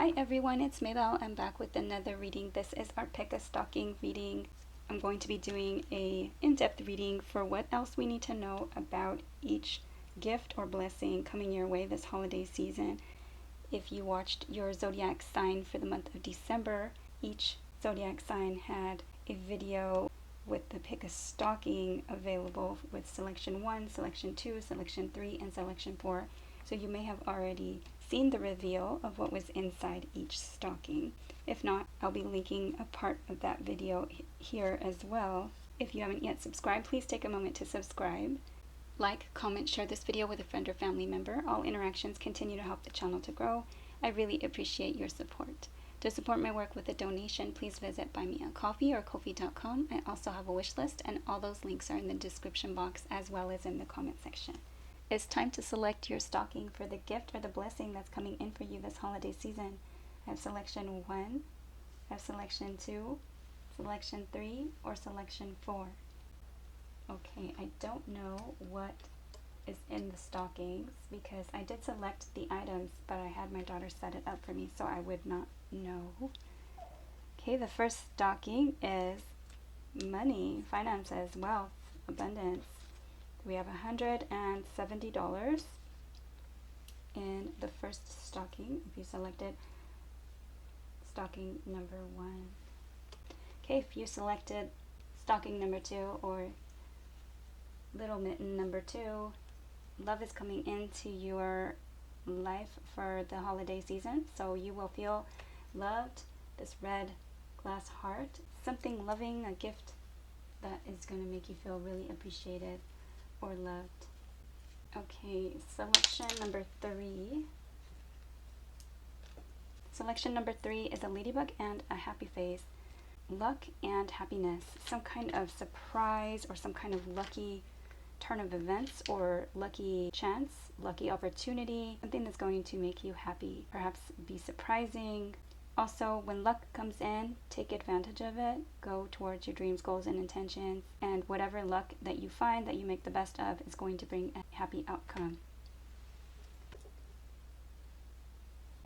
Hi everyone, it's Maybelle. I'm back with another reading. This is our Pick a Stocking reading. I'm going to be doing a in-depth reading for what else we need to know about each gift or blessing coming your way this holiday season. If you watched your zodiac sign for the month of December, each zodiac sign had a video with the Pick a Stocking available with selection 1, selection 2, selection 3, and selection 4. So you may have already seen the reveal of what was inside each stocking. If not, I'll be linking a part of that video here as well. If you haven't yet subscribed, please take a moment to subscribe. Like, comment, share this video with a friend or family member. All interactions continue to help the channel to grow. I really appreciate your support. To support my work with a donation, please visit Buy Me a Coffee or Ko-fi.com. I also have a wish list, and all those links are in the description box as well as in the comment section. It's time to select your stocking for the gift or the blessing that's coming in for you this holiday season. I have selection 1, I have selection 2, selection 3, or selection 4. Okay, I don't know what is in the stockings because I did select the items, but I had my daughter set it up for me, so I would not know. Okay, the first stocking is money, finances, wealth, abundance. We have $170 in the first stocking if you selected stocking number 1. Okay, if you selected stocking number 2 or little mitten number 2, love is coming into your life for the holiday season, so you will feel loved. This red glass heart, something loving, a gift that is going to make you feel really appreciated or loved. Okay, selection number 3. Selection number 3 is a ladybug and a happy face. Luck and happiness, some kind of surprise or some kind of lucky turn of events or lucky chance, lucky opportunity, something that's going to make you happy, perhaps be surprising. Also, when luck comes in, take advantage of it. Go towards your dreams, goals, and intentions. And whatever luck that you find that you make the best of is going to bring a happy outcome.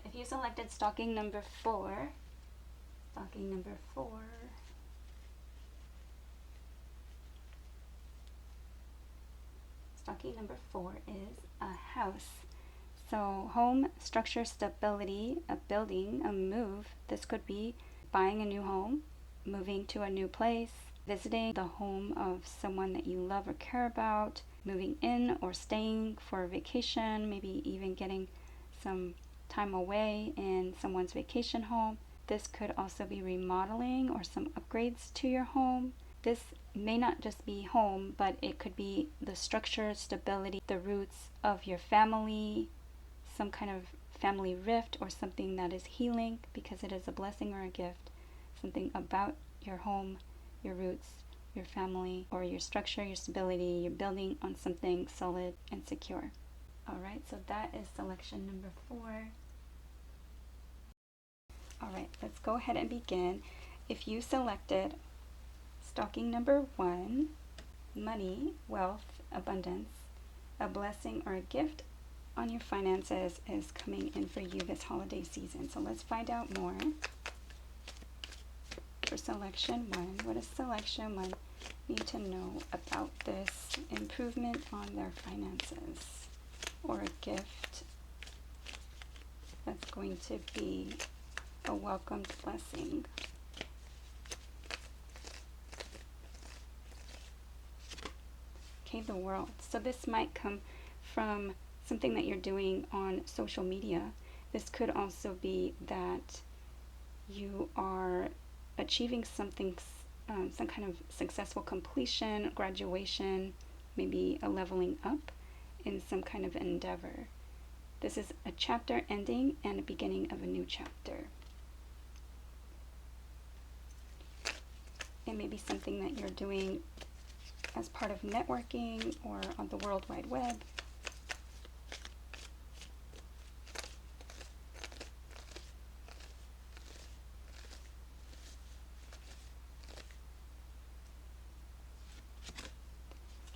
If you selected stocking number 4, stocking number 4, stocking number 4 is a house. So home, structure, stability, a building, a move. This could be buying a new home, moving to a new place, visiting the home of someone that you love or care about, moving in or staying for a vacation, maybe even getting some time away in someone's vacation home. This could also be remodeling or some upgrades to your home. This may not just be home, but it could be the structure, stability, the roots of your family, some kind of family rift or something that is healing because it is a blessing or a gift, something about your home, your roots, your family, or your structure, your stability. You're building on something solid and secure. Alright, so that is selection number 4. Alright, let's go ahead and begin. If you selected stocking number 1, money, wealth, abundance, a blessing or a gift on your finances is coming in for you this holiday season. So let's find out more. For selection 1, what does selection 1 need to know about this improvement on their finances or a gift that's going to be a welcomed blessing? Okay, the world. So this might come from something that you're doing on social media. This could also be that you are achieving something, some kind of successful completion, graduation, maybe a leveling up in some kind of endeavor. This is a chapter ending and a beginning of a new chapter. It may be something that you're doing as part of networking or on the World Wide Web.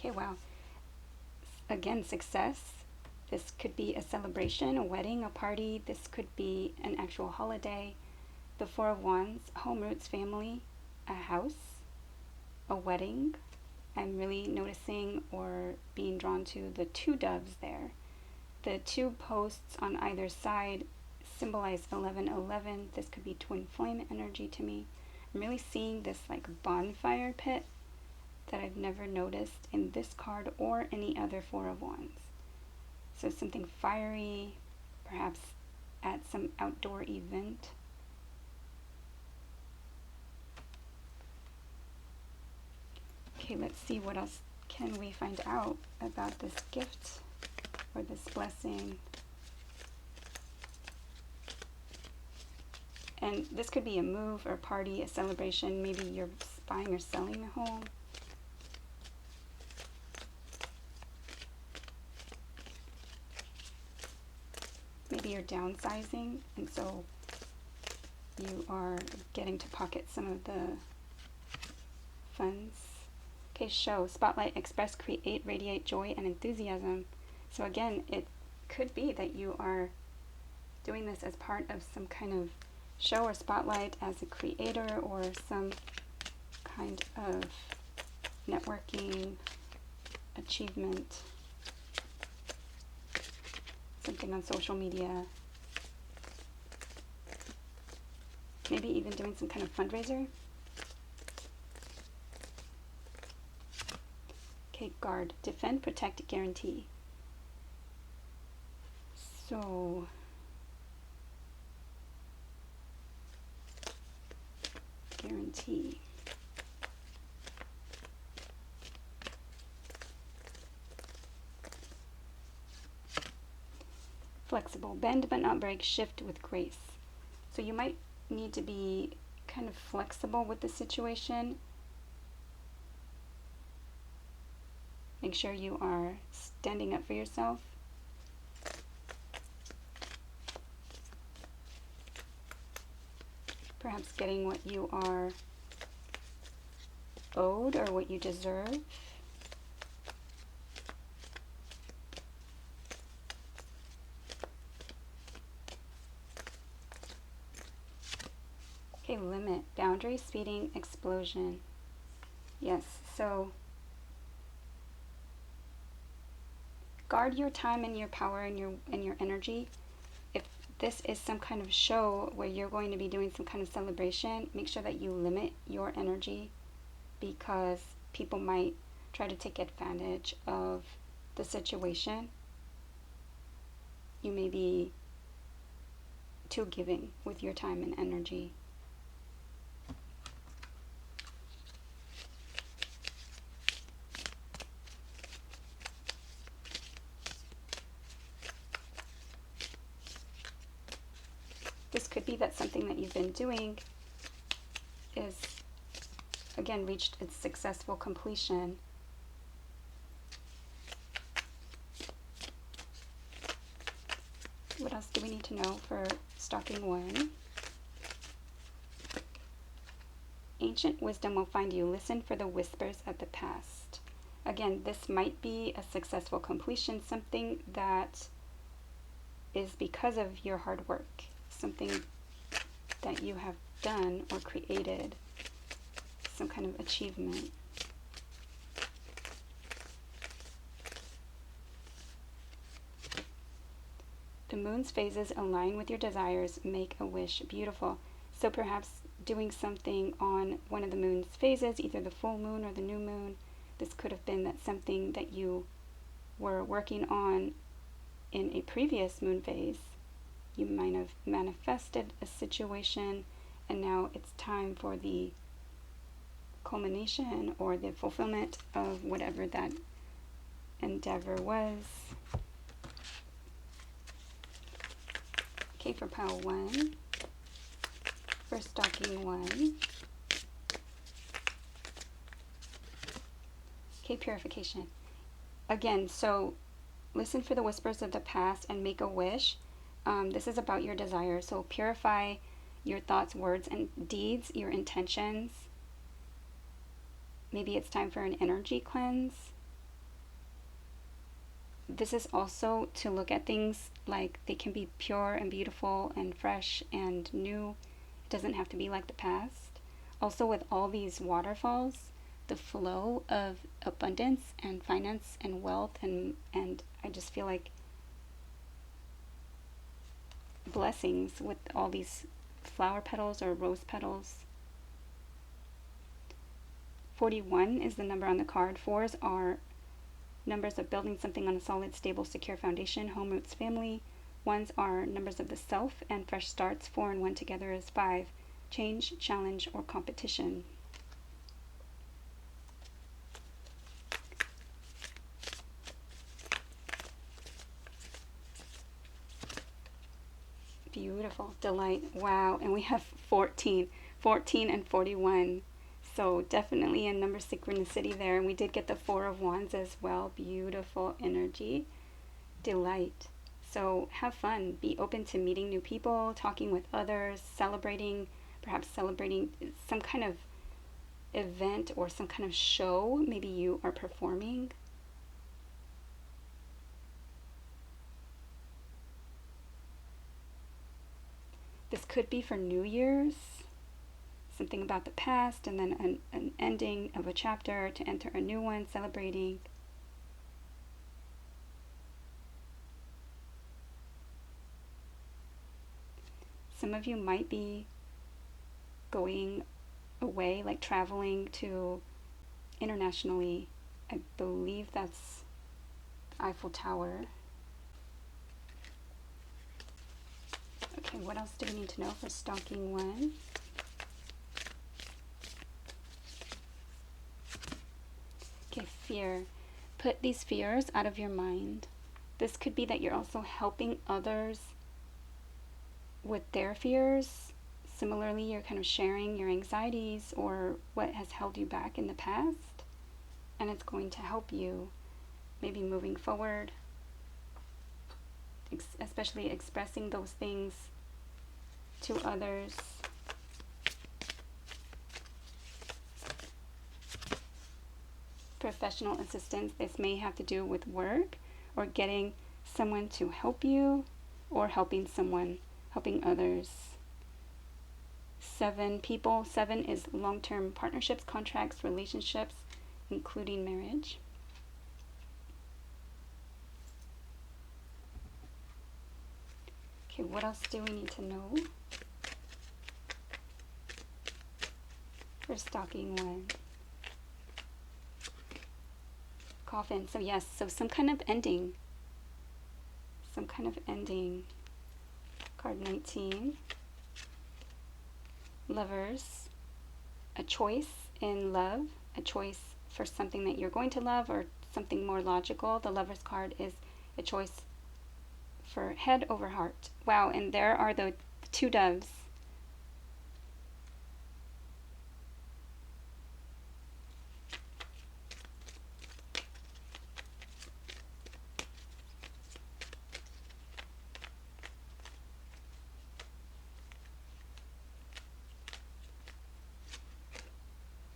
Okay, wow. Again, success, This could be a celebration, a wedding, a party. This could be an actual holiday. The Four of Wands, home roots, family, a house, a wedding. I'm really noticing or being drawn to the two doves there. The two posts on either side symbolize 1111. This could be twin flame energy to me. I'm really seeing this like bonfire pit that I've never noticed in this card or any other Four of Wands. So something fiery, perhaps at some outdoor event. Okay, let's see what else can we find out about this gift or this blessing. And this could be a move or party, a celebration. Maybe you're buying or selling a home. Maybe you're downsizing, and so you are getting to pocket some of the funds. Okay, show, spotlight, express, create, radiate joy and enthusiasm. So again, it could be that you are doing this as part of some kind of show or spotlight as a creator or some kind of networking achievement, something on social media, maybe even doing some kind of fundraiser. Okay, guard, defend, protect, guarantee. So guarantee. Flexible, bend but not break, shift with grace. So you might need to be kind of flexible with the situation. Make sure you are standing up for yourself. Perhaps getting what you are owed or what you deserve. Okay, limit, boundary, speeding, explosion. Yes, so guard your time and your power and your energy. If this is some kind of show where you're going to be doing some kind of celebration, make sure that you limit your energy, because people might try to take advantage of the situation. You may be too giving with your time and energy. This could be that something that you've been doing is, again, reached its successful completion. What else do we need to know for stocking 1? Ancient wisdom will find you. Listen for the whispers of the past. Again, this might be a successful completion, something that is because of your hard work, something that you have done or created, some kind of achievement. The moon's phases align with your desires. Make a wish. Beautiful. So perhaps doing something on one of the moon's phases, either the full moon or the new moon. This could have been that something that you were working on in a previous moon phase. You might have manifested a situation, and now it's time for the culmination or the fulfillment of whatever that endeavor was. Okay, for pile 1, for stocking 1. Okay, purification. Again, so listen for the whispers of the past and make a wish. This is about your desires. So purify your thoughts, words, and deeds, your intentions. Maybe it's time for an energy cleanse. this is also to look at things like they can be pure and beautiful and fresh and new. It doesn't have to be like the past. Also, with all these waterfalls, the flow of abundance and finance and wealth, and I just feel like blessings with all these flower petals or rose petals. 41 is the number on the card. Fours are numbers of building something on a solid, stable, secure foundation, home, roots, family. Ones are numbers of the self and fresh starts. 4 and 1 together is 5. Change, challenge, or competition. Beautiful. Delight. Wow. And we have 14 and 41. So definitely a number synchronicity there. And we did get the 4 of Wands as well. Beautiful energy. Delight. So have fun. Be open to meeting new people, talking with others, perhaps celebrating some kind of event or some kind of show. Maybe you are performing. This could be for New Year's. Something about the past, and then an ending of a chapter to enter a new one, celebrating. Some of you might be going away, like traveling to internationally. I believe that's the Eiffel Tower. Okay, what else do we need to know for stalking 1? Okay, fear. Put these fears out of your mind. This could be that you're also helping others with their fears. Similarly, you're kind of sharing your anxieties or what has held you back in the past, and it's going to help you maybe moving forward, especially expressing those things to others. Professional assistance. This may have to do with work or getting someone to help you or helping others. 7 people. 7 is long-term partnerships, contracts, relationships, including marriage. Okay, what else do we need to know for stalking 1? Coffin. So yes, so some kind of ending. Card 19. Lovers. A choice in love. A choice for something that you're going to love or something more logical. The Lover's card is a choice for head over heart. Wow, and there are the 2 doves.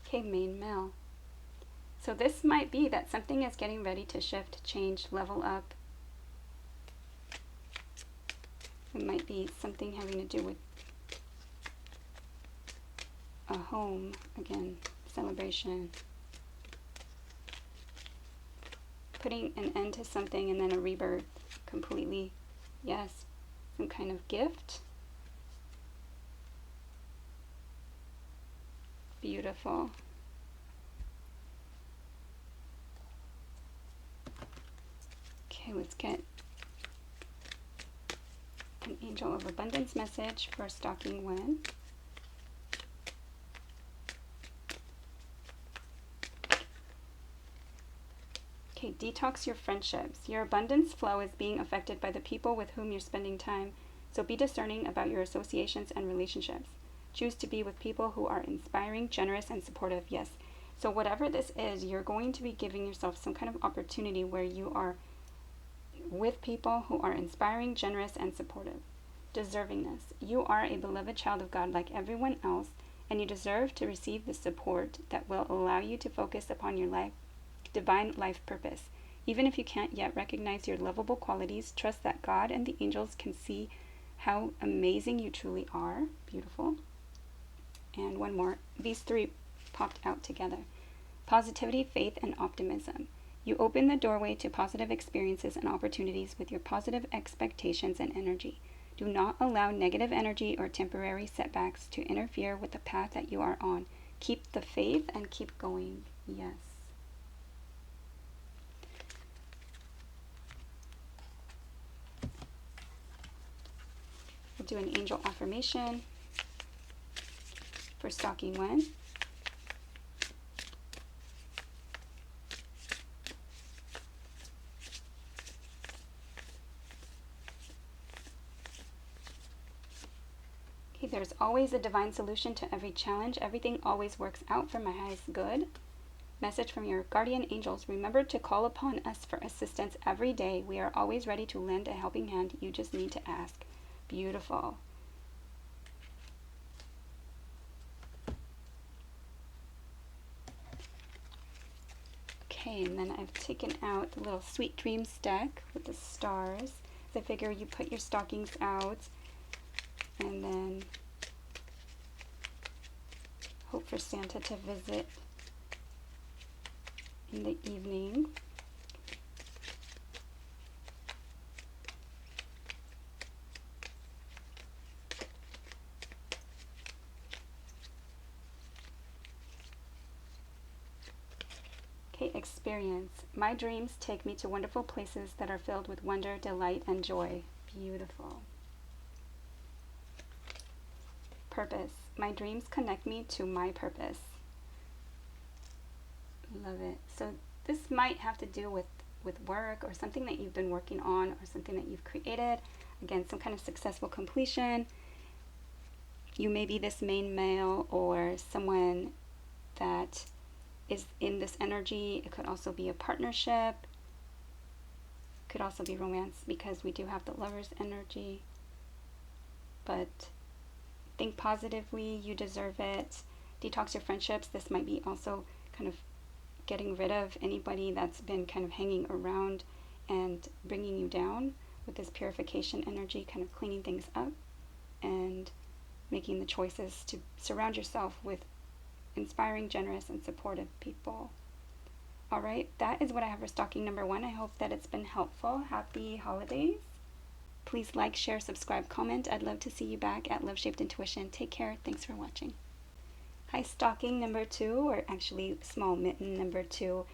Okay, main male. So this might be that something is getting ready to shift, change, level up. It might be something having to do with a home, again, celebration. Putting an end to something and then a rebirth completely. Yes, some kind of gift. Beautiful. Okay, let's get an Angel of Abundance message for stalking 1. Okay, detox your friendships. Your abundance flow is being affected by the people with whom you're spending time, so be discerning about your associations and relationships. Choose to be with people who are inspiring, generous, and supportive. Yes. So whatever this is, you're going to be giving yourself some kind of opportunity where you are with people who are inspiring, generous, and supportive. Deservingness. You are a beloved child of God like everyone else, and you deserve to receive the support that will allow you to focus upon your divine life purpose. Even if you can't yet recognize your lovable qualities, trust that God and the angels can see how amazing you truly are. Beautiful. And one more. These three popped out together. Positivity, faith, and optimism. You open the doorway to positive experiences and opportunities with your positive expectations and energy. Do not allow negative energy or temporary setbacks to interfere with the path that you are on. Keep the faith and keep going. Yes. We'll do an angel affirmation for stocking 1. Okay, there's always a divine solution to every challenge. Everything always works out for my highest good. Message from your guardian angels. Remember to call upon us for assistance every day. We are always ready to lend a helping hand. You just need to ask. Beautiful. Okay, and then I've taken out the little Sweet Dreams deck with the stars. So I figure you put your stockings out and then hope for Santa to visit in the evening. Okay, experience. My dreams take me to wonderful places that are filled with wonder, delight, and joy. Beautiful. Purpose. My dreams connect me to my purpose. Love it. So this might have to do with work or something that you've been working on or something that you've created. Again, some kind of successful completion. You may be this main male or someone that is in this energy. It could also be a partnership. It could also be romance because we do have the Lover's energy. But think positively. You deserve it. Detox your friendships. This might be also kind of getting rid of anybody that's been kind of hanging around and bringing you down with this purification energy, kind of cleaning things up and making the choices to surround yourself with inspiring, generous, and supportive people. All right, that is what I have for stocking number 1. I hope that it's been helpful. Happy holidays. Please like, share, subscribe, comment. I'd love to see you back at Love Shaped Intuition. Take care. Thanks for watching. Hi, stocking number 2, or actually small mitten number 2,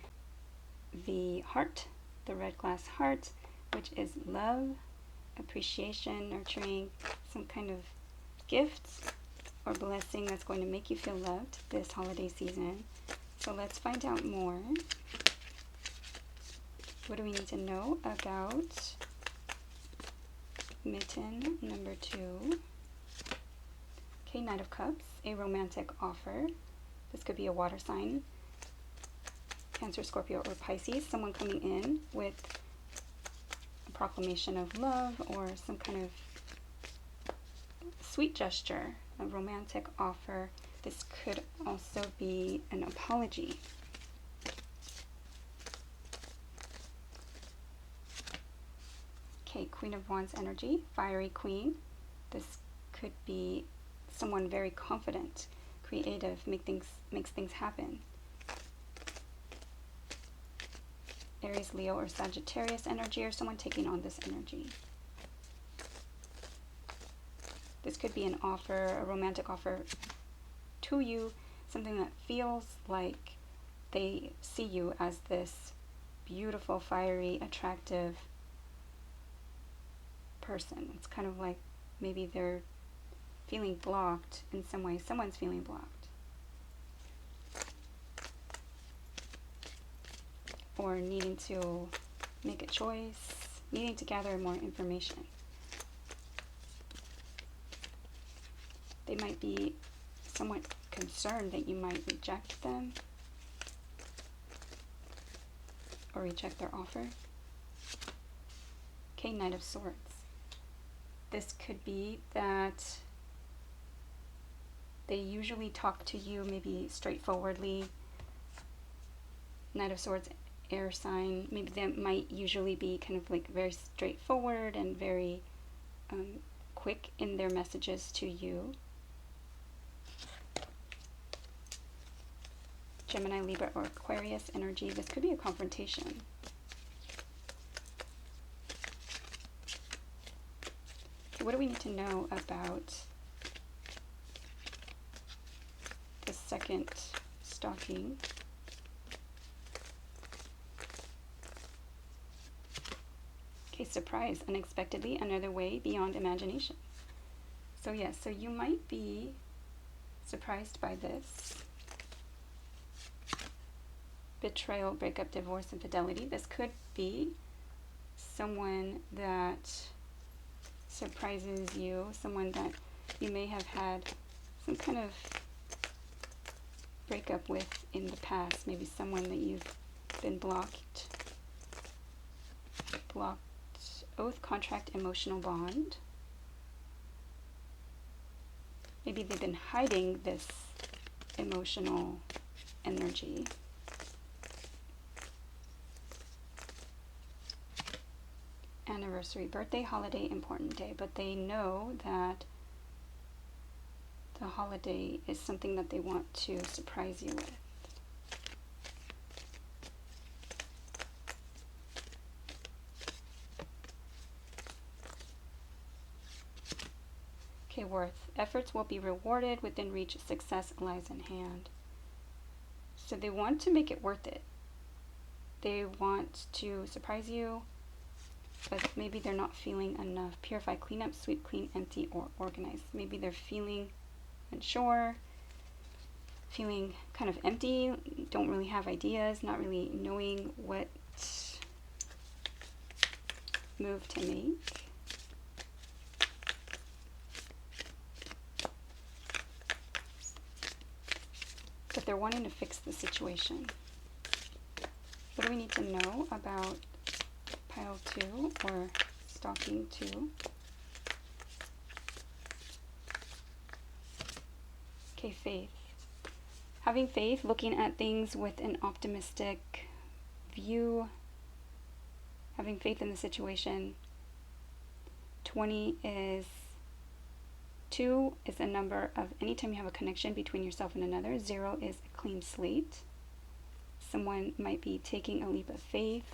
the heart, the red glass heart, which is love, appreciation, nurturing, some kind of gift or blessing that's going to make you feel loved this holiday season. So let's find out more. What do we need to know about mitten number 2? Okay, Knight of Cups, a romantic offer. This could be a water sign, Cancer, Scorpio, or Pisces. Someone coming in with a proclamation of love or some kind of sweet gesture, a romantic offer. This could also be an apology. Okay, Queen of Wands energy, fiery queen. This could be someone very confident, creative, makes things happen. Aries, Leo, or Sagittarius energy, or someone taking on this energy. This could be an offer, a romantic offer to you, something that feels like they see you as this beautiful, fiery, attractive person. It's kind of like maybe they're feeling blocked in some way. Someone's feeling blocked. Or needing to make a choice, needing to gather more information. They might be somewhat concerned that you might reject them or reject their offer. Okay, Knight of Swords. This could be that they usually talk to you maybe straightforwardly. Knight of Swords air sign. Maybe they might usually be kind of like very straightforward and very quick in their messages to you. Gemini, Libra, or Aquarius energy. This could be a confrontation. Okay, what do we need to know about the second stocking? Okay, surprise, unexpectedly, another way beyond imagination. So yes, so you might be surprised by this. Betrayal, breakup, divorce, infidelity. This could be someone that surprises you, someone that you may have had some kind of breakup with in the past. Maybe someone that you've been blocked, oath, contract, emotional bond. Maybe they've been hiding this emotional energy. Anniversary, birthday, holiday, important day, but they know that the holiday is something that they want to surprise you with. Okay, worth. Efforts will be rewarded, within reach, success lies in hand. So they want to make it worth it. They want to surprise you, but maybe they're not feeling enough. Purify, clean up, sweep, clean, empty, or organize. Maybe they're feeling unsure, feeling kind of empty, don't really have ideas, not really knowing what move to make. But they're wanting to fix the situation. What do we need to know about pile 2 or stocking 2? Okay, faith. Having faith, looking at things with an optimistic view, having faith in the situation. 2 is a number of anytime you have a connection between yourself and another. 0 is a clean slate. Someone might be taking a leap of faith.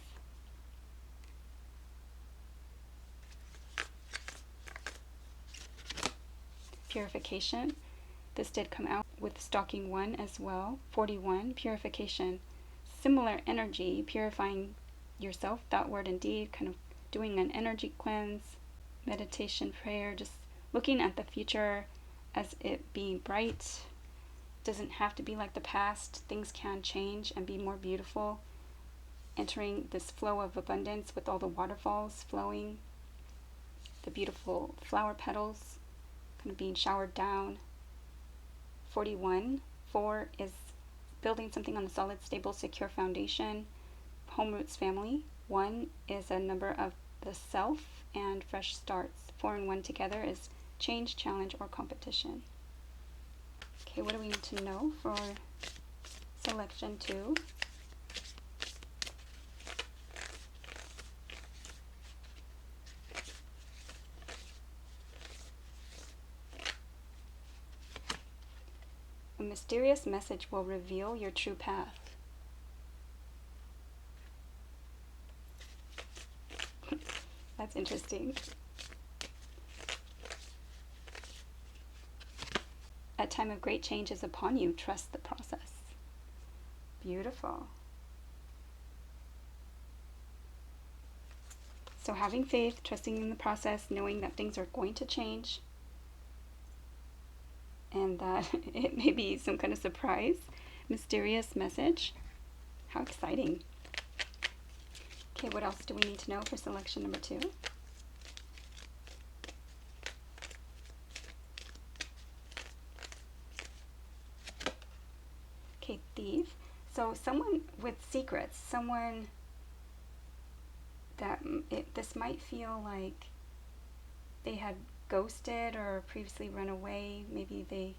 Purification. This did come out with stocking 1 as well. 41, purification. Similar energy, purifying yourself, thought, word, and deed, kind of doing an energy cleanse, meditation, prayer, just looking at the future as it being bright. Doesn't have to be like the past. Things can change and be more beautiful. Entering this flow of abundance with all the waterfalls flowing, the beautiful flower petals kind of being showered down. 41, 4 is building something on a solid, stable, secure foundation. Home roots, family. 1 is a number of the self and fresh starts. 4 and 1 together is change, challenge, or competition. Okay, what do we need to know for selection 2? A mysterious message will reveal your true path. That's interesting. A time of great change is upon you. Trust the process. Beautiful. So having faith, trusting in the process, knowing that things are going to change, and that it may be some kind of surprise, mysterious message. How exciting. Okay, what else do we need to know for selection number 2? Okay, thief. So someone with secrets, someone that this might feel like they had ghosted or previously run away. Maybe they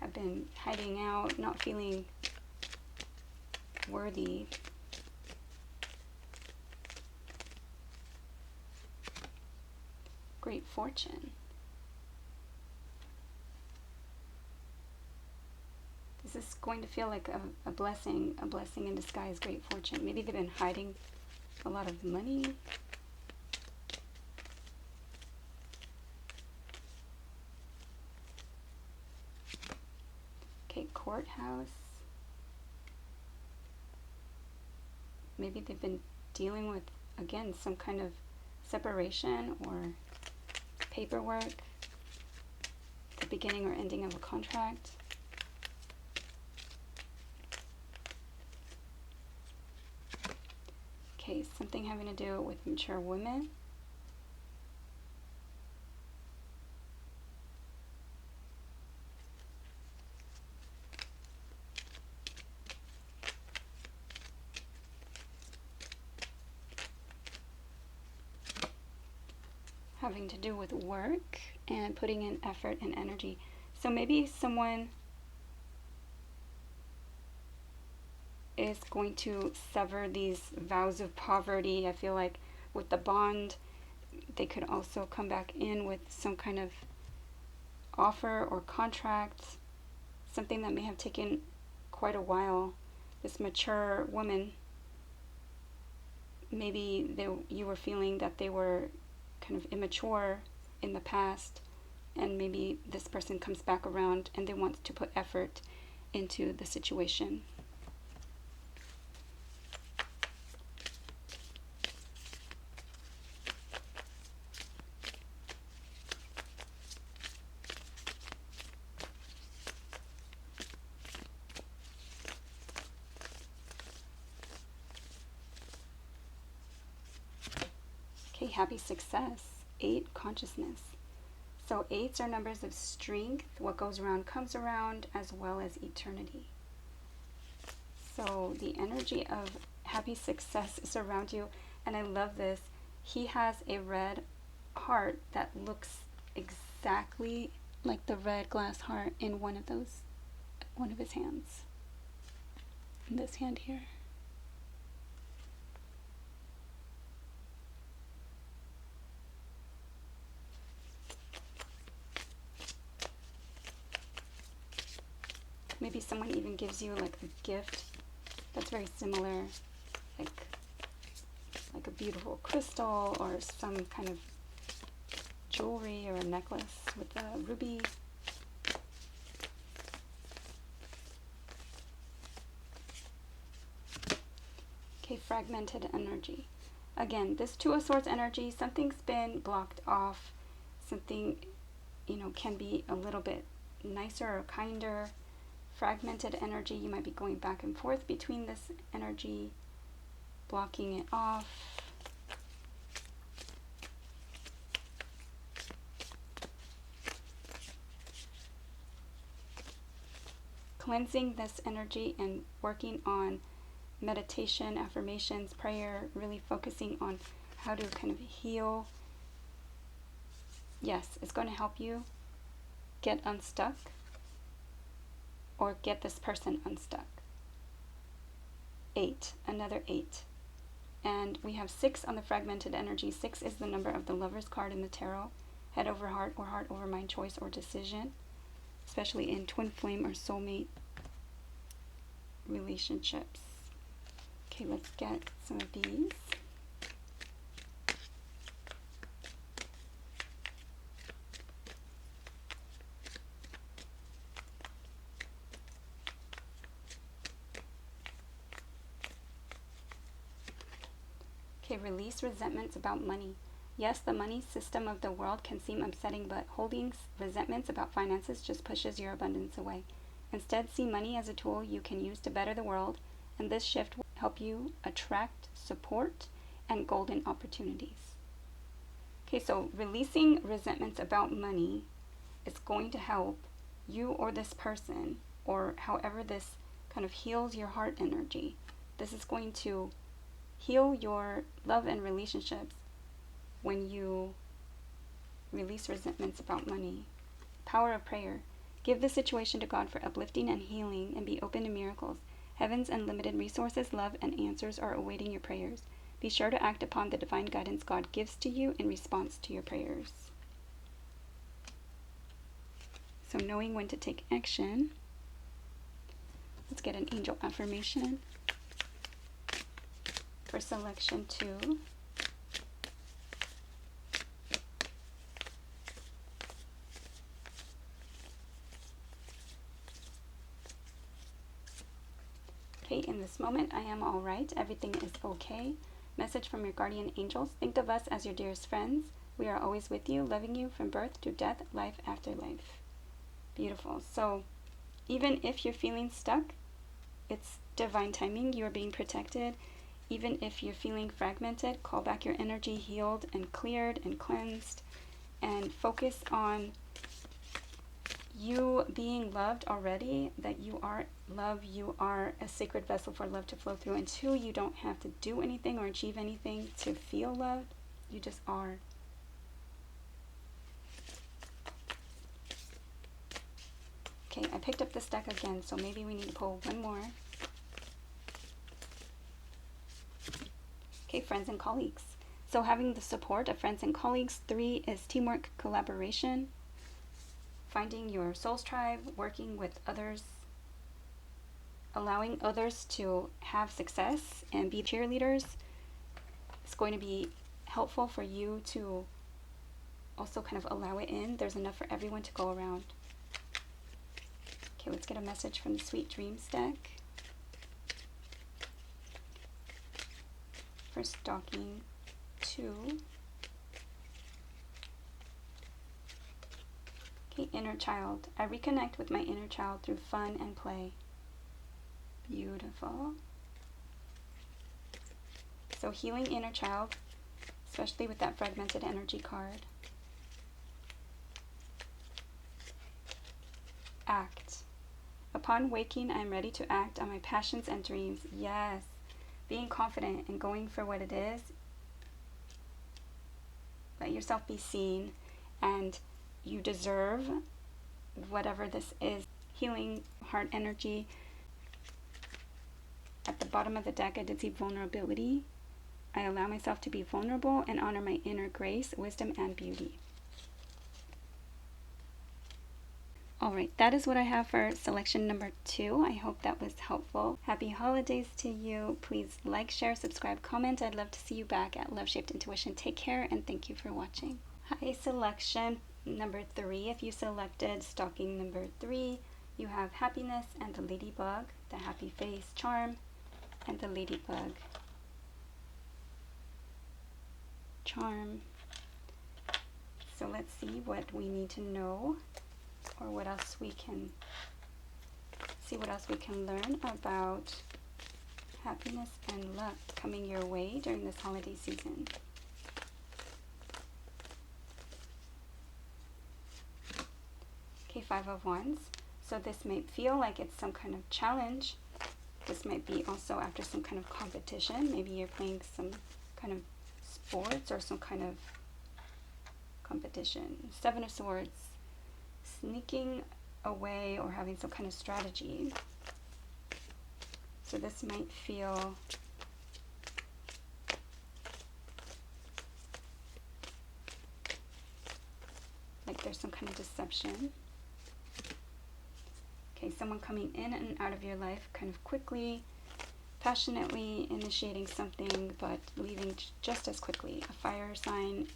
have been hiding out, not feeling worthy. great fortune. This is going to feel like a blessing in disguise, great fortune. Maybe they've been hiding a lot of money. Okay, courthouse. Maybe they've been dealing with, again, some kind of separation or paperwork, the beginning or ending of a contract. Okay, something having to do with mature women. Having to do with work and putting in effort and energy. So maybe someone is going to sever these vows of poverty. I feel like with the bond, they could also come back in with some kind of offer or contract, something that may have taken quite a while. This mature woman, maybe you were feeling that they were kind of immature in the past, and maybe this person comes back around and they want to put effort into the situation. Okay, happy success. 8, consciousness. So 8s are numbers of strength. What goes around comes around, as well as eternity. So the energy of happy success is around you. And I love this. He has a red heart that looks exactly like the red glass heart in one of his hands. In this hand here. Maybe someone even gives you like a gift that's very similar, like a beautiful crystal or some kind of jewelry or a necklace with a ruby. Okay, fragmented energy. Again, this Two of Swords energy, something's been blocked off. Something, can be a little bit nicer or kinder. Fragmented energy, you might be going back and forth between this energy, blocking it off. Cleansing this energy and working on meditation, affirmations, prayer, really focusing on how to kind of heal. Yes, it's going to help you get unstuck or get this person unstuck. 8, another 8. And we have 6 on the fragmented energy. 6 is the number of the Lover's card in the tarot. Head over heart or heart over mind, choice or decision, especially in twin flame or soulmate relationships. Okay, let's get some of these. Okay, release resentments about money. Yes, the money system of the world can seem upsetting, but holding resentments about finances just pushes your abundance away. Instead, see money as a tool you can use to better the world, and this shift will help you attract support and golden opportunities. Okay, so releasing resentments about money is going to help you or this person, or however this kind of heals your heart energy. This is going to heal your love and relationships when you release resentments about money. Power of prayer. Give the situation to God for uplifting and healing, and be open to miracles. Heaven's unlimited resources, love, and answers are awaiting your prayers. Be sure to act upon the divine guidance God gives to you in response to your prayers. So knowing when to take action. Let's get an angel affirmation for selection 2. Okay, in this moment, I am all right. Everything is okay. Message from your guardian angels. Think of us as your dearest friends. We are always with you, loving you from birth to death, life after life. Beautiful. So even if you're feeling stuck, it's divine timing. You are being protected. Even if you're feeling fragmented, call back your energy healed and cleared and cleansed, and focus on you being loved already, that you are love, you are a sacred vessel for love to flow through. And 2, you don't have to do anything or achieve anything to feel loved. You just are. Okay, I picked up this deck again, so maybe we need to pull one more. Okay, friends and colleagues. So having the support of friends and colleagues. 3 is teamwork, collaboration, finding your soul's tribe, working with others, allowing others to have success and be cheerleaders. It's going to be helpful for you to also kind of allow it in. There's enough for everyone to go around. Okay, let's get a message from the Sweet Dreams deck for stalking 2. Okay, inner child. I reconnect with my inner child through fun and play. Beautiful. So healing inner child, especially with that fragmented energy card. Act. Upon waking, I am ready to act on my passions and dreams. Yes. Being confident and going for what it is. Let yourself be seen, and you deserve whatever this is. Healing heart energy. At the bottom of the deck, I did see vulnerability. I allow myself to be vulnerable and honor my inner grace, wisdom, and beauty. Alright, that is what I have for selection number 2. I hope that was helpful. Happy holidays to you. Please like, share, subscribe, comment. I'd love to see you back at Love Shaped Intuition. Take care, and thank you for watching. Hi, selection number 3. If you selected stalking number 3, you have happiness and the ladybug, the happy face charm, and the ladybug charm. So let's see what we need to know, or what else we can see, what else we can learn about happiness and luck coming your way during this holiday season. Okay, 5 of Wands. So this might feel like it's some kind of challenge. This might be also after some kind of competition. Maybe you're playing some kind of sports or some kind of competition. 7 of Swords. Sneaking away or having some kind of strategy. So this might feel like there's some kind of deception. Okay, someone coming in and out of your life kind of quickly, passionately initiating something, but leaving just as quickly. A fire sign,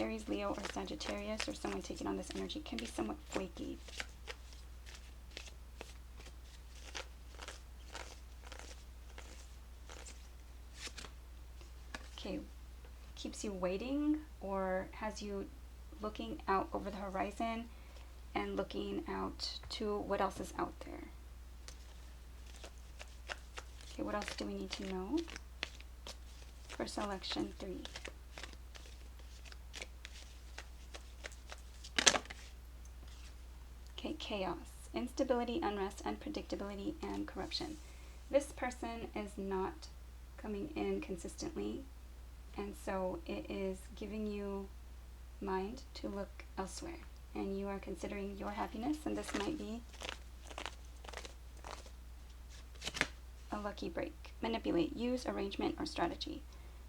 Aries, Leo, or Sagittarius, or someone taking on this energy can be somewhat flaky. Okay, keeps you waiting or has you looking out over the horizon and looking out to what else is out there. Okay, what else do we need to know for selection 3? Okay, chaos, instability, unrest, unpredictability, and corruption. This person is not coming in consistently, and so it is giving you mind to look elsewhere, and you are considering your happiness, and this might be a lucky break. Manipulate, use, arrangement, or strategy.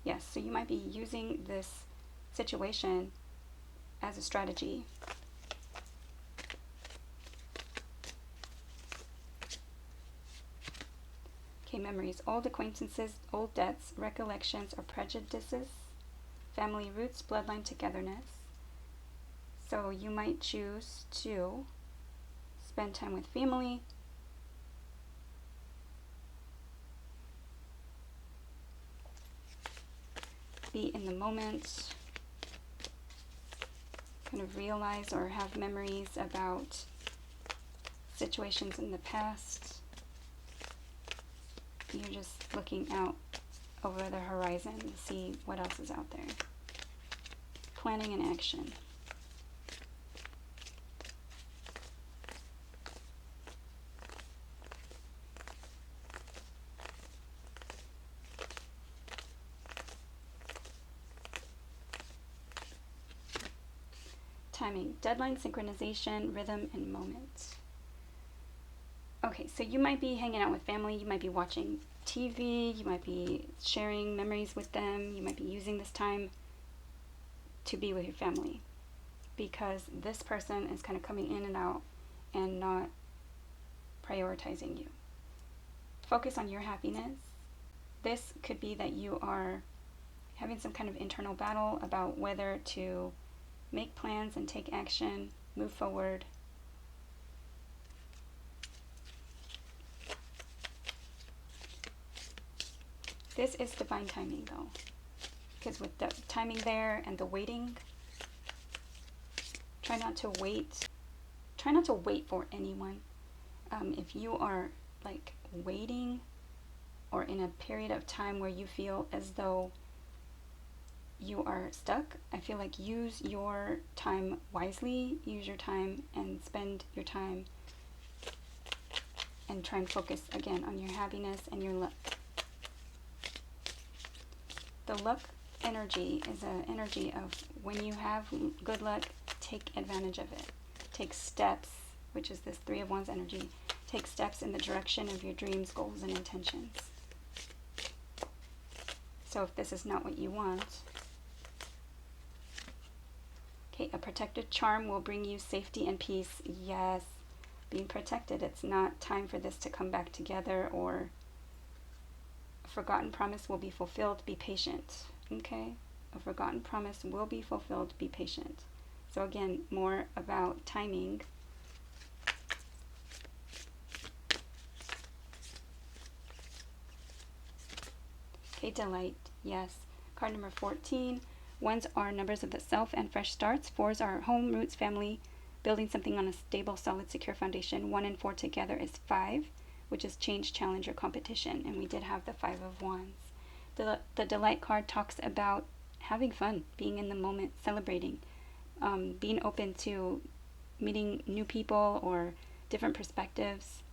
Yes, so you might be using this situation as a strategy Okay, memories. Old acquaintances, old debts, recollections or prejudices, family roots, bloodline togetherness. So you might choose to spend time with family, be in the moment, kind of realize or have memories about situations in the past. You're just looking out over the horizon to see what else is out there. Planning and action. Timing, deadline, synchronization, rhythm, and moment. Okay, so you might be hanging out with family, you might be watching TV, you might be sharing memories with them, you might be using this time to be with your family because this person is kind of coming in and out and not prioritizing you. Focus on your happiness. This could be that you are having some kind of internal battle about whether to make plans and take action, move forward. This is divine timing though, because with the timing there and the waiting, try not to wait for anyone. If you are like waiting or in a period of time where you feel as though you are stuck, I feel like use your time wisely, use your time and spend your time and try and focus again on your happiness and your luck. The luck energy is an energy of when you have good luck, take advantage of it. Take steps, which is this Three of Wands energy. Take steps in the direction of your dreams, goals, and intentions. So if this is not what you want, okay, a protected charm will bring you safety and peace. Yes, being protected. It's not time for this to come back together, or a forgotten promise will be fulfilled. Be patient. Okay, a forgotten promise will be fulfilled. Be patient. So again, more about timing. Okay, delight. Yes. Card number 14. Ones are numbers of the self and fresh starts. Fours are home, roots, family, building something on a stable, solid, secure foundation. 1 and 4 together is 5, which is change, challenge, or competition. And we did have the 5 of Wands. The delight card talks about having fun, being in the moment, celebrating, being open to meeting new people or different perspectives,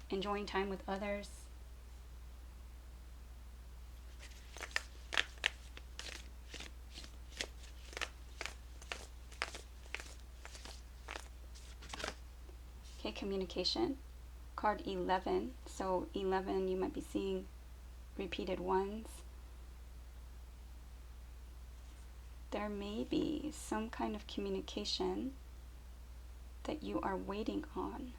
enjoying time with others. Okay, communication. Card 11. So 11, you might be seeing repeated ones. There may be some kind of communication that you are waiting on,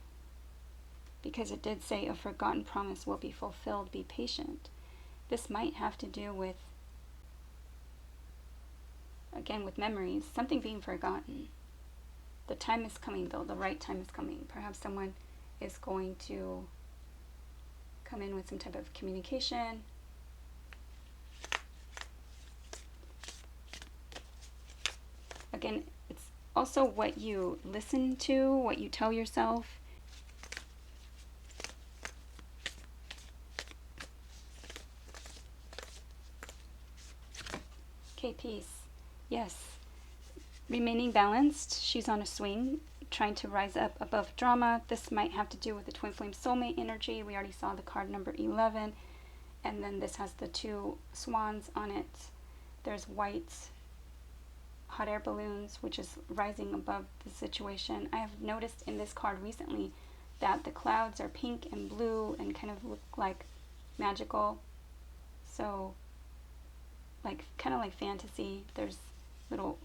because it did say a forgotten promise will be fulfilled. Be patient. This might have to do with, again, with memories, something being forgotten. The time is coming though, the right time is coming. Perhaps someone is going to come in with some type of communication. Again, it's also what you listen to, what you tell yourself. Okay, peace. Yes. Remaining balanced. She's on a swing, trying to rise up above drama. This might have to do with the twin flame soulmate energy. We already saw the card number 11. And then this has the 2 swans on it. There's white hot air balloons, which is rising above the situation. I have noticed in this card recently that the clouds are pink and blue and kind of look like magical. So, like, kind of like fantasy. There's little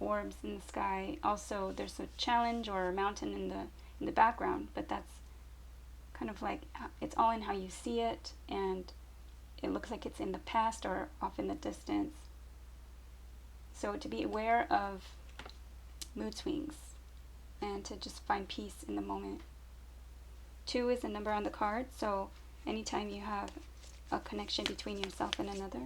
orbs in the sky. Also, there's a challenge or a mountain in the background, but that's kind of like it's all in how you see it, and it looks like it's in the past or off in the distance. So to be aware of mood swings and to just find peace in the moment. 2 is a number on the card, so anytime you have a connection between yourself and another.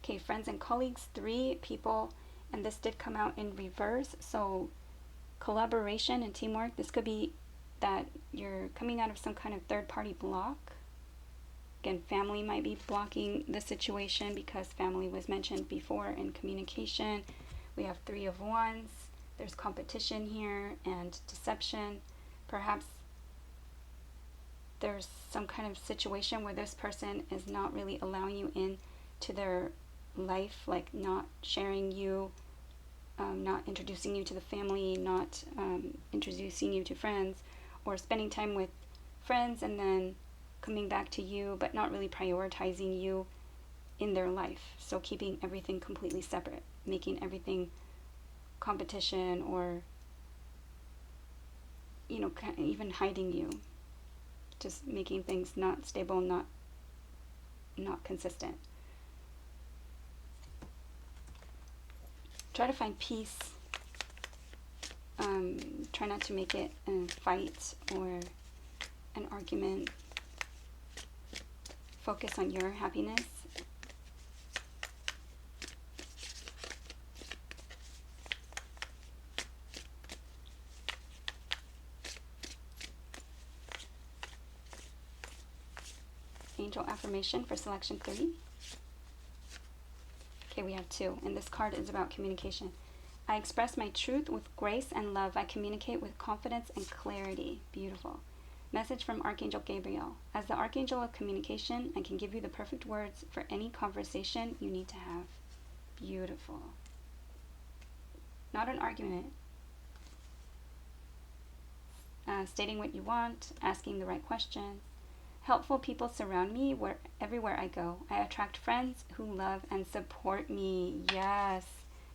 Okay, friends and colleagues, 3 people, and this did come out in reverse, so collaboration and teamwork. This could be that you're coming out of some kind of third-party block. Again, family might be blocking the situation because family was mentioned before in communication. We have 3 of Wands. There's competition here and deception. Perhaps there's some kind of situation where this person is not really allowing you in to their life, like not sharing you, not introducing you to the family, not introducing you to friends, or spending time with friends and then coming back to you, but not really prioritizing you in their life. So keeping everything completely separate, making everything competition, or even hiding you, just making things not stable, not consistent. Try to find peace. Try not to make it a fight or an argument. Focus on your happiness. Angel affirmation for selection 3. Okay, we have 2, and this card is about communication. I express my truth with grace and love. I communicate with confidence and clarity. Beautiful. Message from Archangel Gabriel. As the Archangel of Communication, I can give you the perfect words for any conversation you need to have. Beautiful. Not an argument. Stating what you want, asking the right questions. Helpful people surround me everywhere I go. I attract friends who love and support me. Yes.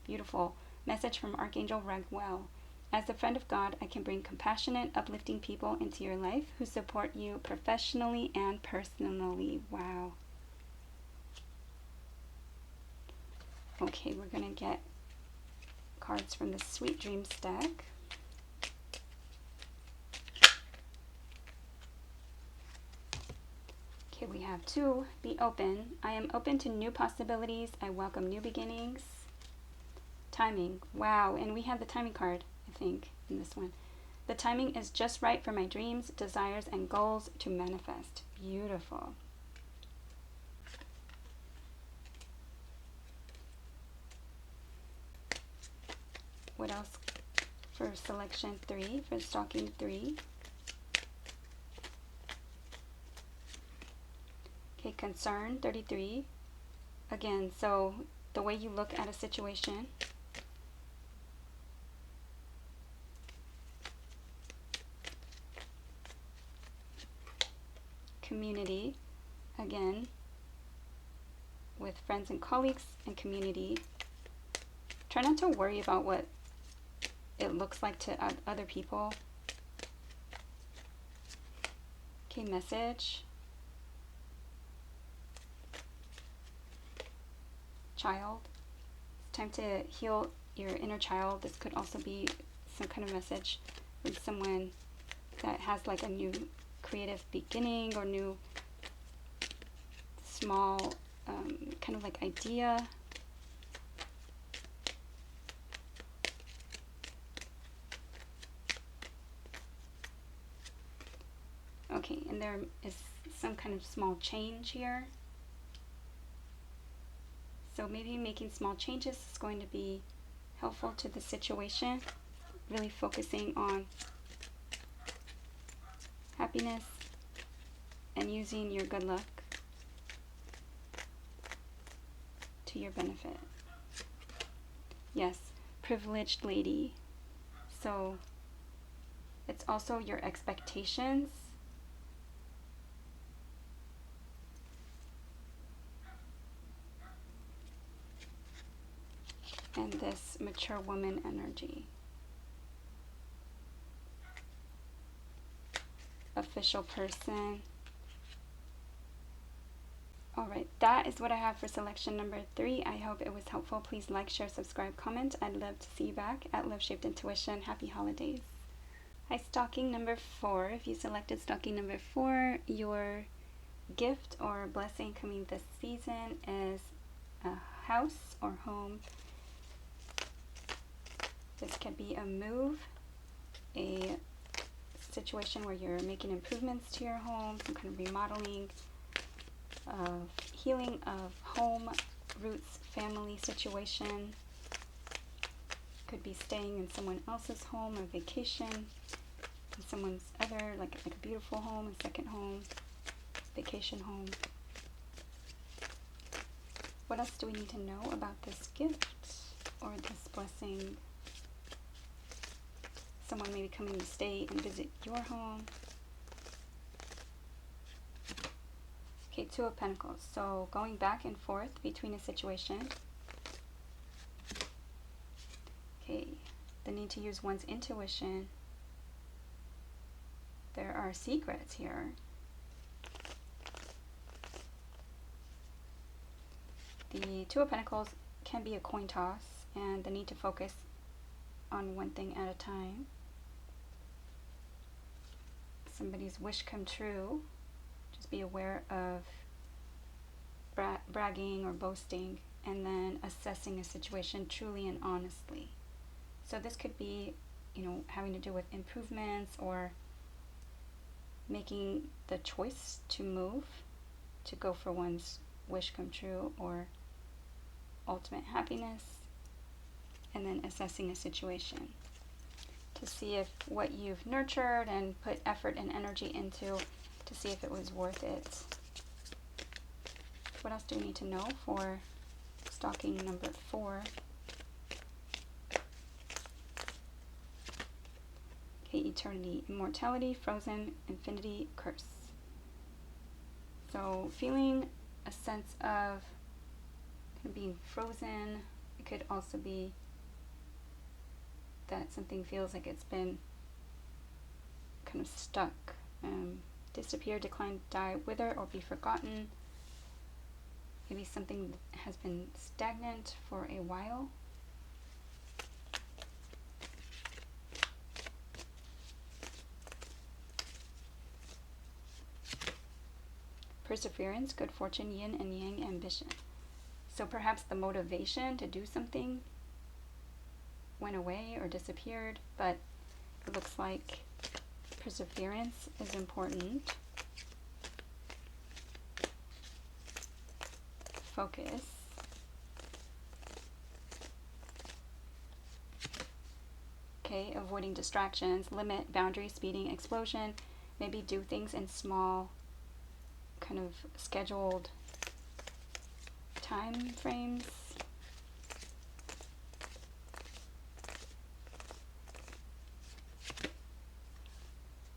Beautiful. Message from Archangel Raguel. As a friend of God, I can bring compassionate, uplifting people into your life who support you professionally and personally. Wow. Okay, we're going to get cards from the Sweet Dreams deck. Okay, we have 2. Be open. I am open to new possibilities. I welcome new beginnings. Timing. Wow, and we have the timing card, I think, in this one. The timing is just right for my dreams, desires, and goals to manifest. Beautiful. What else for selection 3, for stalking 3? Okay, concern 33. Again, so the way you look at a situation. Community, again, with friends and colleagues and community. Try not to worry about what it looks like to other people. Okay, message. Child. It's time to heal your inner child. This could also be some kind of message from someone that has like a new creative beginning or new small kind of like idea. Okay, and there is some kind of small change here. So maybe making small changes is going to be helpful to the situation. Really focusing on happiness and using your good luck to your benefit. Yes, privileged lady. So it's also your expectations. and this mature woman energy. Official person. Alright, that is what I have for selection number 3. I hope it was helpful. Please like, share, subscribe, comment. I'd love to see you back at Love Shaped Intuition. Happy holidays. Hi, stocking number 4. If you selected stocking number 4, your gift or blessing coming this season is a house or home. This could be a move, a situation where you're making improvements to your home, some kind of remodeling, healing of home, roots, family situation. Could be staying in someone else's home or vacation, in someone's other, like a beautiful home, a second home, vacation home. What else do we need to know about this gift or this blessing? Someone maybe coming to stay and visit your home. Okay, Two of Pentacles. So going back and forth between a situation. Okay, the need to use one's intuition. There are secrets here. The Two of Pentacles can be a coin toss and the need to focus on one thing at a time. Somebody's wish come true. Just be aware of bragging or boasting, and then assessing a situation truly and honestly. So this could be, having to do with improvements or making the choice to move, to go for one's wish come true or ultimate happiness, and then assessing a situation to see if what you've nurtured and put effort and energy into, to see if it was worth it. What else do we need to know for stocking number 4? Okay, eternity, immortality, frozen, infinity, curse. So feeling a sense of being frozen. It could also be that something feels like it's been kind of stuck, disappear, decline, die, wither, or be forgotten. Maybe something has been stagnant for a while. Perseverance, good fortune, yin and yang, ambition. So perhaps the motivation to do something went away or disappeared, but it looks like perseverance is important. Focus. Okay, avoiding distractions, limit, boundary, speeding, explosion. Maybe do things in small, kind of scheduled time frames.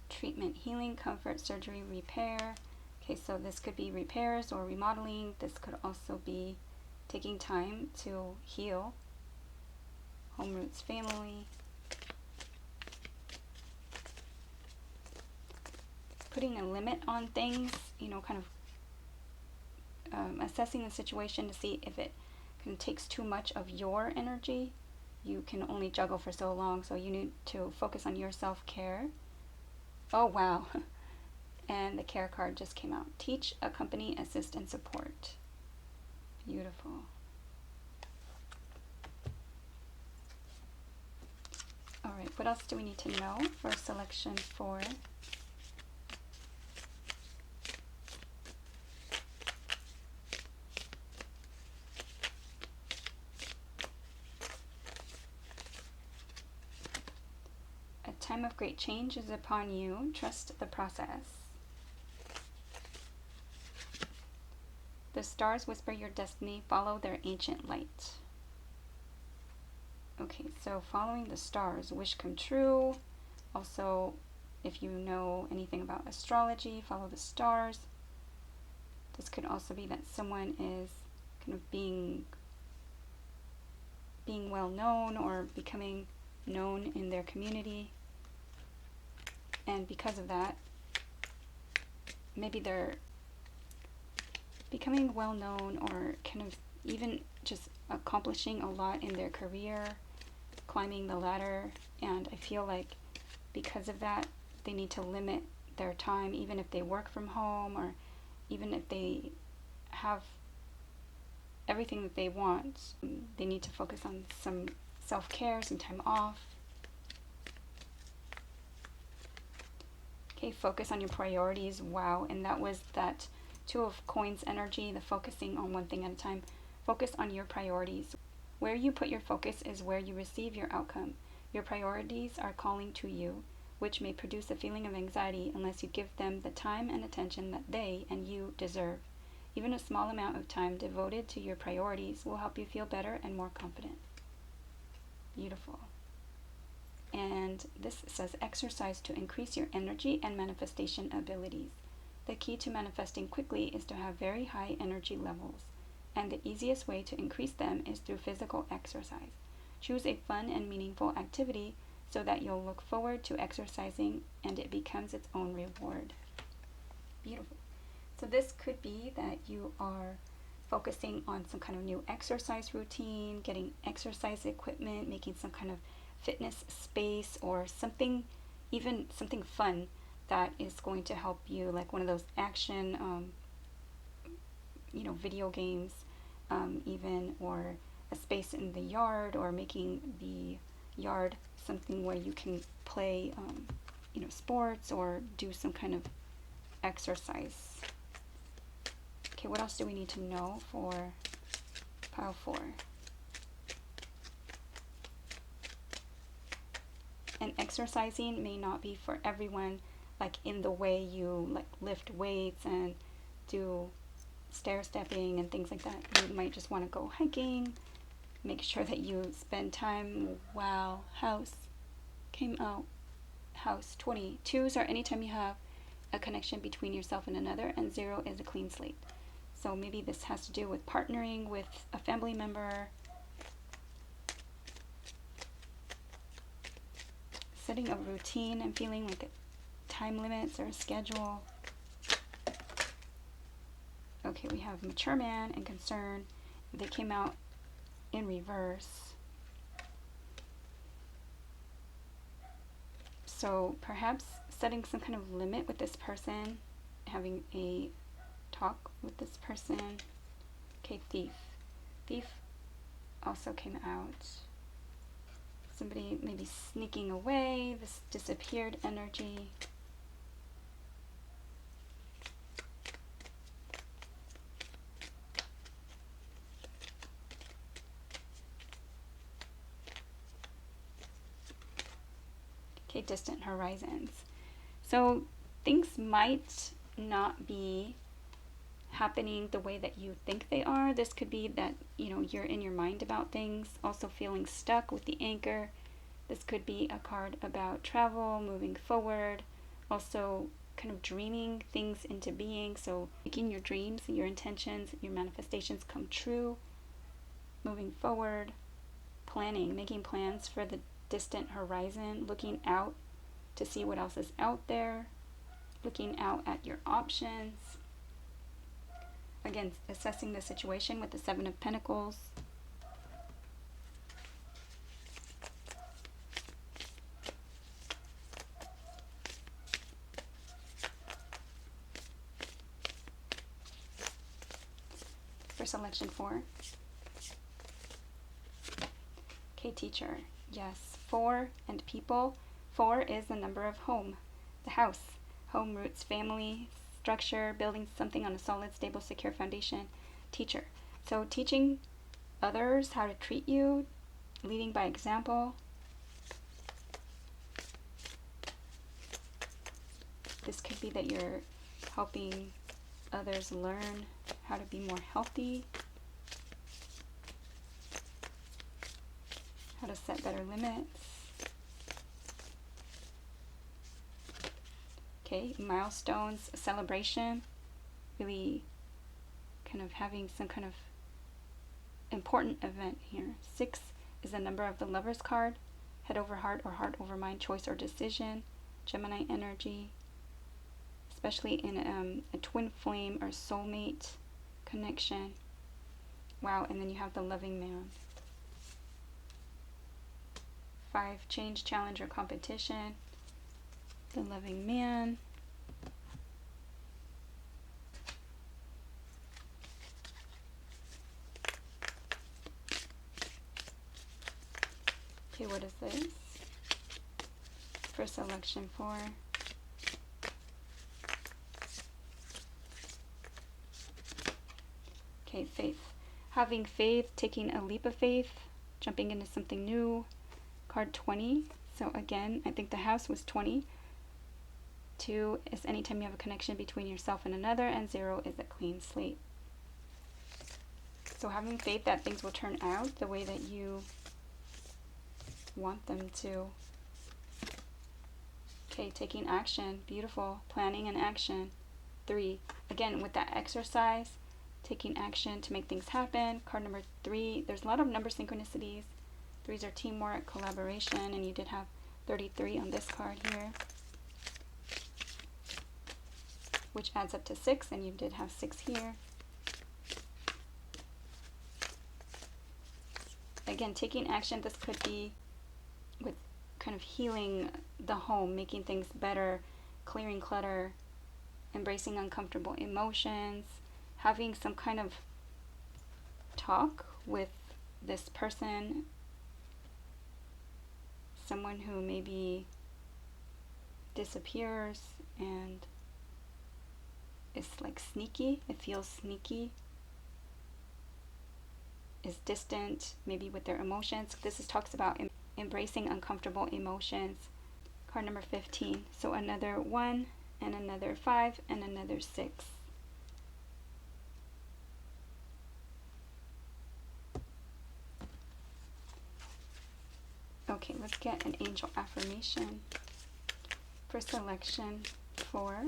Treatment, healing, comfort, surgery, repair. Okay, so this could be repairs or remodeling. This could also be taking time to heal. Home roots, family. Putting a limit on things, kind of assessing the situation to see if it kind of takes too much of your energy. You can only juggle for so long, so you need to focus on your self-care. Oh, wow. And the care card just came out. Teach, accompany, assist, and support. Beautiful. All right, what else do we need to know for selection 4? A time of great change is upon you. Trust the process. The stars whisper your destiny. Follow their ancient light. Okay, so following the stars, wish come true. Also, if you know anything about astrology, follow the stars. This could also be that someone is kind of being being well known or becoming known in their community. And because of that, maybe they're becoming well known or kind of even just accomplishing a lot in their career, climbing the ladder. And I feel like because of that, they need to limit their time, even if they work from home or even if they have everything that they want. They need to focus on some self-care, some time off. Okay, focus on your priorities. Wow, and that was that Two of Coins energy, the focusing on one thing at a time. Focus on your priorities. Where you put your focus is where you receive your outcome. Your priorities are calling to you, which may produce a feeling of anxiety unless you give them the time and attention that they and you deserve. Even a small amount of time devoted to your priorities will help you feel better and more confident. Beautiful. And this says exercise to increase your energy and manifestation abilities. The key to manifesting quickly is to have very high energy levels, and the easiest way to increase them is through physical exercise. Choose a fun and meaningful activity so that you'll look forward to exercising and it becomes its own reward. Beautiful. So this could be that you are focusing on some kind of new exercise routine, getting exercise equipment, making some kind of fitness space or something, even something fun that is going to help you, like one of those action, video games, even, or a space in the yard, or making the yard something where you can play, sports or do some kind of exercise. Okay, what else do we need to know for pile 4? And exercising may not be for everyone, like in the way you like lift weights and do stair stepping and things like that. You might just want to go hiking. Make sure that you spend time. Wow, house came out. House 20. 2s are anytime you have a connection between yourself and another, and 0 is a clean slate. So maybe this has to do with partnering with a family member, setting a routine and feeling like time limits or a schedule. Okay, we have mature man and concern. They came out in reverse. So perhaps setting some kind of limit with this person, having a talk with this person. Okay, thief. Thief also came out. Somebody maybe sneaking away, this disappeared energy. Okay, distant horizons. So things might not be happening the way that you think they are. This could be that, you're in your mind about things, also feeling stuck with the anchor. This could be a card about travel, moving forward, also kind of dreaming things into being. So making your dreams, your intentions, your manifestations come true, moving forward, planning, making plans for the distant horizon, looking out to see what else is out there, looking out at your options. Again, assessing the situation with the 7 of Pentacles. For selection 4. Okay, teacher. Yes, 4 and people. 4 is the number of home, the house. Home, roots, family, structure, building something on a solid, stable, secure foundation. Teacher. So teaching others how to treat you, leading by example. This could be that you're helping others learn how to be more healthy, how to set better limits. Okay, milestones, celebration, really kind of having some kind of important event here. 6 is a number of the Lover's card, head over heart or heart over mind, choice or decision, Gemini energy, especially in a twin flame or soulmate connection. Wow, and then you have the Loving Man. 5, change, challenge, or competition, the Loving Man. Okay, what is this? For selection 4. Okay, faith. Having faith, taking a leap of faith, jumping into something new. Card 20. So again, I think the house was 20. 2 is anytime you have a connection between yourself and another, and 0 is a clean slate. So having faith that things will turn out the way that you want them to. Okay, taking action. Beautiful. Planning and action. 3. Again, with that exercise, taking action to make things happen. Card number 3. There's a lot of number synchronicities. 3s are teamwork, collaboration, and you did have 33 on this card here, which adds up to 6, and you did have 6 here. Again, taking action, this could be with kind of healing the home, making things better, clearing clutter, embracing uncomfortable emotions, having some kind of talk with this person, someone who maybe disappears and is like sneaky, it feels sneaky, is distant, maybe with their emotions. This talks about embracing uncomfortable emotions. Card number 15. So another 1 and another 5 and another 6. Okay, let's get an angel affirmation for selection 4.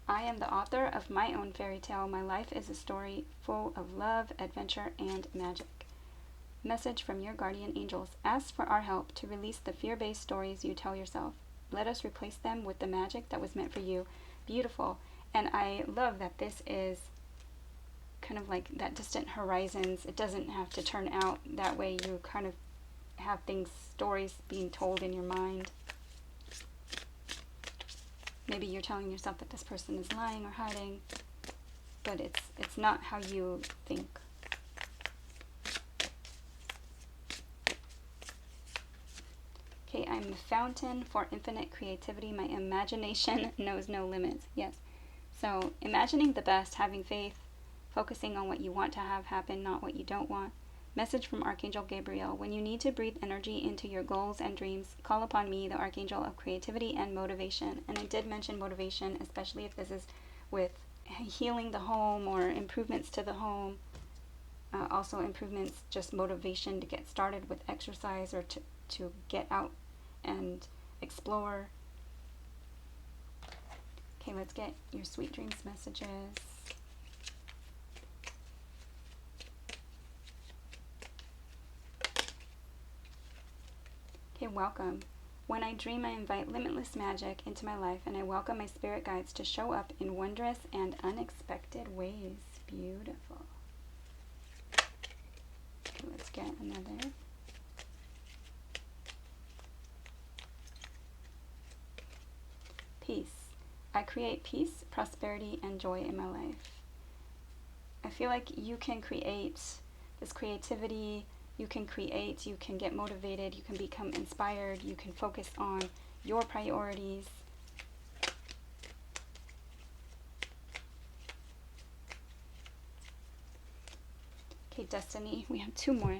I am the author of my own fairy tale. My life is a story full of love, adventure, and magic. Message from your guardian angels. Ask for our help to release the fear-based stories you tell yourself. Let us replace them with the magic that was meant for you. Beautiful. And I love that this is kind of like that distant horizons. It doesn't have to turn out that way. You kind of have things, stories being told in your mind. Maybe you're telling yourself that this person is lying or hiding, but it's not how you think. Okay, I'm a fountain for infinite creativity. My imagination knows no limits. Yes. So imagining the best, having faith, focusing on what you want to have happen, not what you don't want. Message from Archangel Gabriel. When you need to breathe energy into your goals and dreams, call upon me, the Archangel of Creativity and Motivation. And I did mention motivation, especially if this is with healing the home or improvements to the home. Also improvements, just motivation to get started with exercise or to get out and explore. Okay, let's get your sweet dreams messages. Okay, welcome. When I dream, I invite limitless magic into my life, and I welcome my spirit guides to show up in wondrous and unexpected ways. Beautiful. Okay, let's get another. Peace. I create peace, prosperity, and joy in my life. I feel like you can create this creativity. You can create, you can get motivated, you can become inspired, you can focus on your priorities. Okay, destiny, we have 2 more.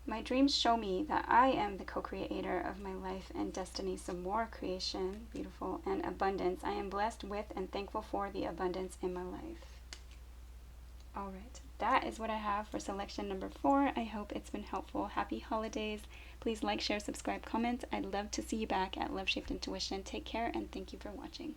My dreams show me that I am the co-creator of my life and destiny. Some more creation, beautiful, and abundance. I am blessed with and thankful for the abundance in my life. All right, that is what I have for selection number 4. I hope it's been helpful. Happy holidays. Please like, share, subscribe, comment. I'd love to see you back at Love Shaped Intuition. Take care, and thank you for watching.